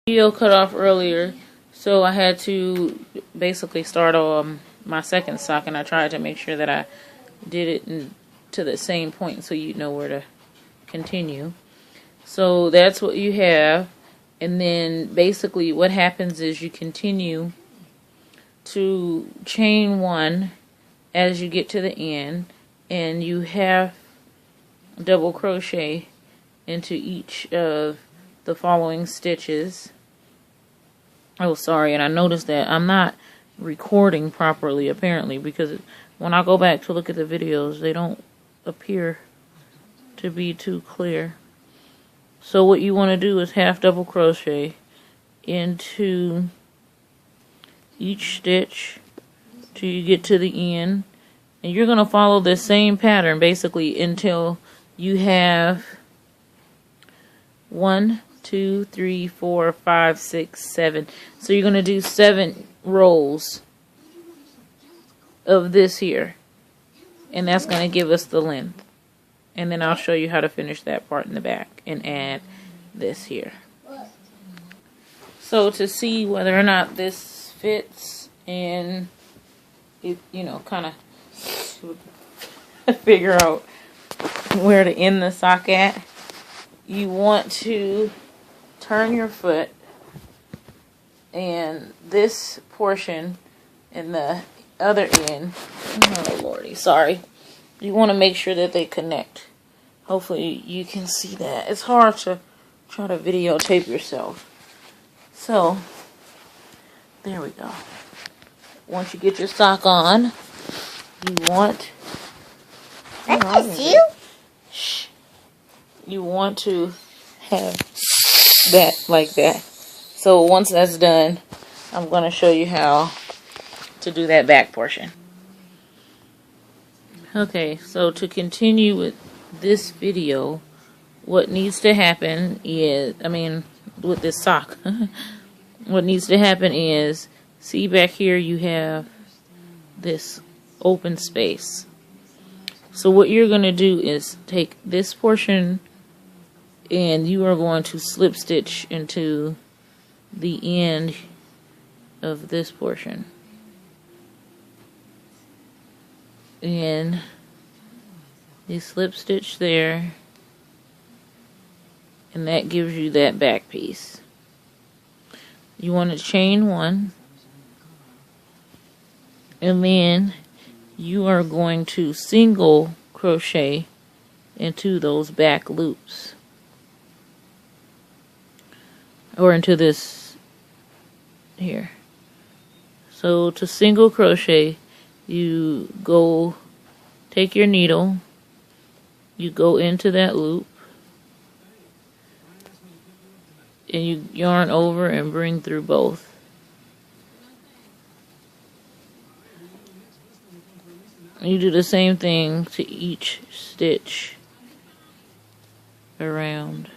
Video cut off earlier, so I had to basically start my second sock, and I tried to make sure that I did it to the same point so you know where to continue. So that's what you have, and then basically what happens is you continue to chain one as you get to the end, and you have double crochet into each of the following stitches. Oh, sorry, and I noticed that I'm not recording properly apparently, because when I go back to look at the videos, they don't appear to be too clear. So what you want to do is half double crochet into each stitch till you get to the end, and you're going to follow the same pattern basically until you have 1, 2, 3, 4, 5, 6, 7. So you're going to do 7 rows of this here, and that's going to give us the length. And then I'll show you how to finish that part in the back and add this here. So to see whether or not this fits and it, you know, kind of figure out where to end the sock at, you want to turn your foot, and this portion and the other end, oh lordy, sorry, you want to make sure that they connect. Hopefully you can see that. It's hard to try to videotape yourself. So there we go. Once you get your sock on, you want you want to have that like that. So once that's done, I'm going to show you how to do that back portion. Okay, so to continue with this video, what needs to happen is, with this sock, what needs to happen is, see back here you have this open space. So what you're going to do is take this portion and you are going to slip stitch into the end of this portion. And you slip stitch there, and that gives you that back piece. You want to chain one, and then you are going to single crochet into those back loops, or into this here. So to single crochet, you go take your needle, you go into that loop, and you yarn over and bring through both. You do the same thing to each stitch around.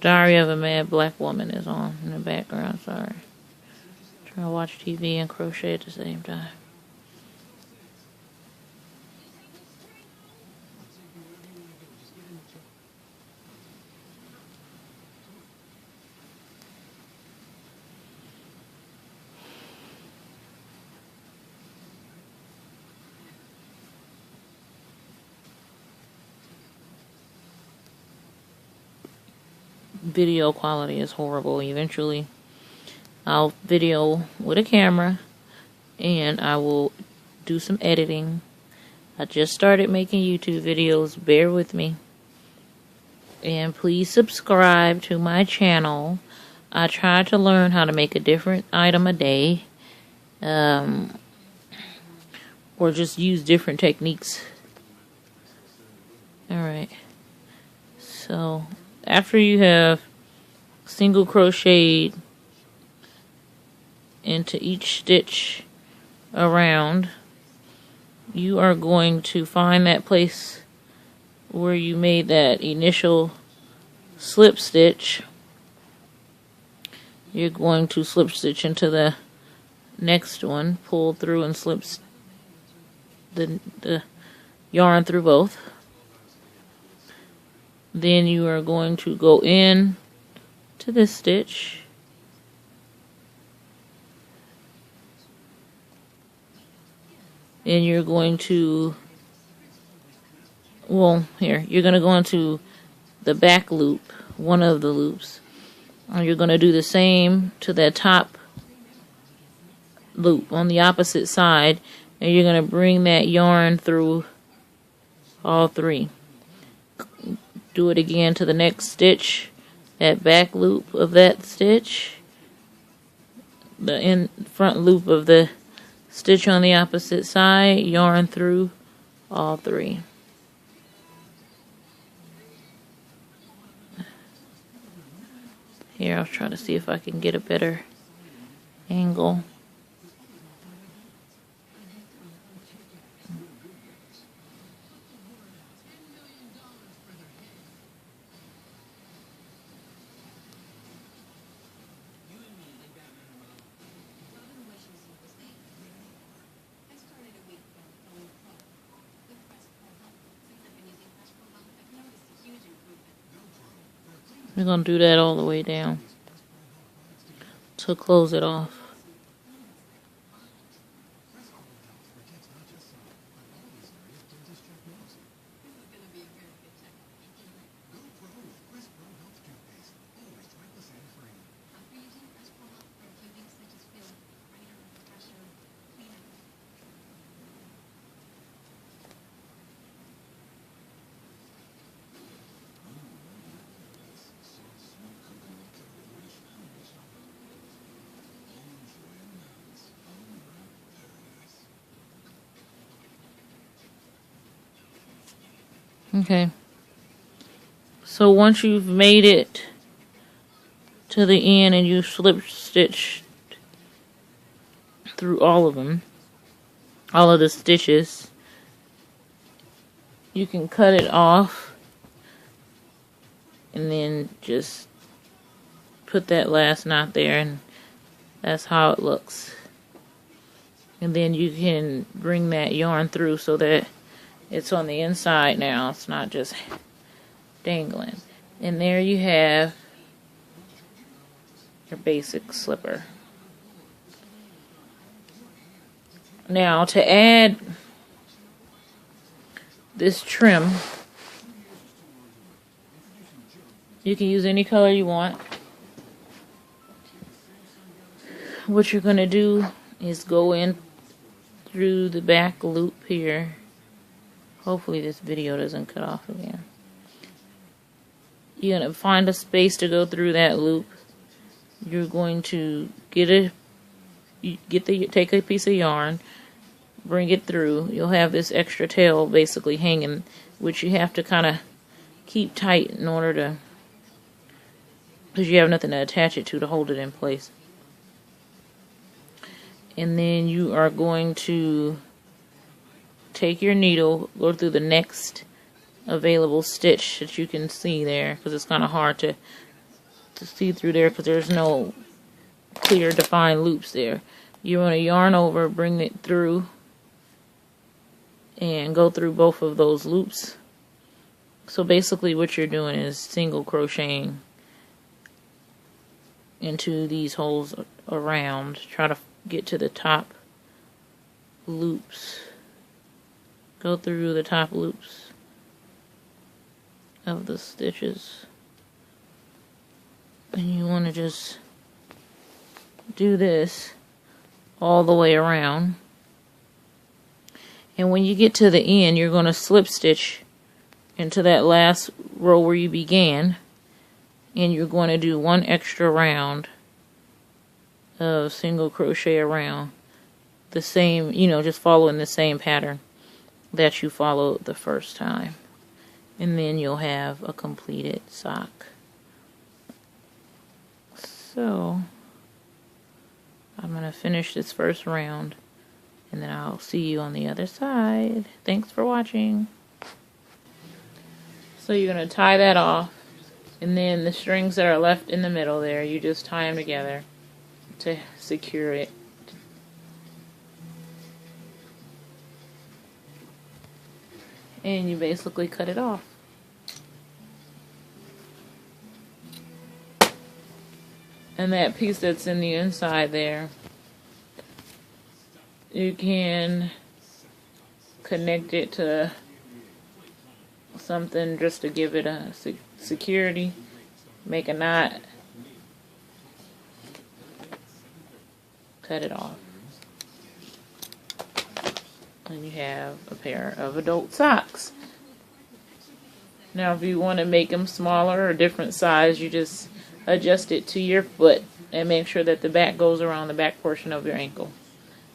Diary of a Mad Black Woman is on in the background, sorry. Trying to watch TV and crochet at the same time. Video quality is horrible. Eventually I'll video with a camera and I will do some editing. I just started making YouTube videos, bear with me, and please subscribe to my channel. I try to learn how to make a different item a day, or just use different techniques. Alright, so after you have single crocheted into each stitch around, you are going to find that place where you made that initial slip stitch. You're going to slip stitch into the next one, pull through and slip the yarn through both. Then you are going to go in to this stitch, and you're going to, well, here, you're going to go into the back loop, one of the loops, and you're going to do the same to that top loop on the opposite side, and you're going to bring that yarn through all three. Do it again to the next stitch, that back loop of that stitch, the in front loop of the stitch on the opposite side, yarn through all three. Here, I'll try to see if I can get a better angle. We're going to do that all the way down to close it off. Okay, so once you've made it to the end and you've slip stitched through all of them, all of the stitches, you can cut it off and then just put that last knot there, and that's how it looks. And then you can bring that yarn through so that it's on the inside now. It's not just dangling. And there you have your basic slipper. Now to add this trim, you can use any color you want. What you're going to do is go in through the back loop here. Hopefully this video doesn't cut off again. You're going to find a space to go through that loop. You're going to take a piece of yarn, bring it through. You'll have this extra tail basically hanging, which you have to kind of keep tight in order to, because you have nothing to attach it to hold it in place. And then you are going to take your needle, go through the next available stitch that you can see there, because it's kind of hard to see through there because there's no clear defined loops there. You want to yarn over, bring it through, and go through both of those loops. So basically what you're doing is single crocheting into these holes around. Try to get to the top loops. Go through the top loops of the stitches. And you want to just do this all the way around. And when you get to the end, you're going to slip stitch into that last row where you began, and you're going to do one extra round of single crochet around the same, just following the same pattern that you followed the first time, and then you'll have a completed sock. So I'm going to finish this first round, and then I'll see you on the other side. Thanks for watching. So you're going to tie that off, and then the strings that are left in the middle there, you just tie them together to secure it. And you basically cut it off. And that piece that's in the inside there, you can connect it to something just to give it a security. Make a knot, cut it off, and you have a pair of adult socks. Now if you want to make them smaller or different size, you just adjust it to your foot and make sure that the back goes around the back portion of your ankle.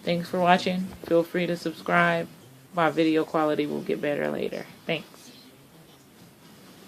Thanks for watching. Feel free to subscribe. My video quality will get better later. Thanks.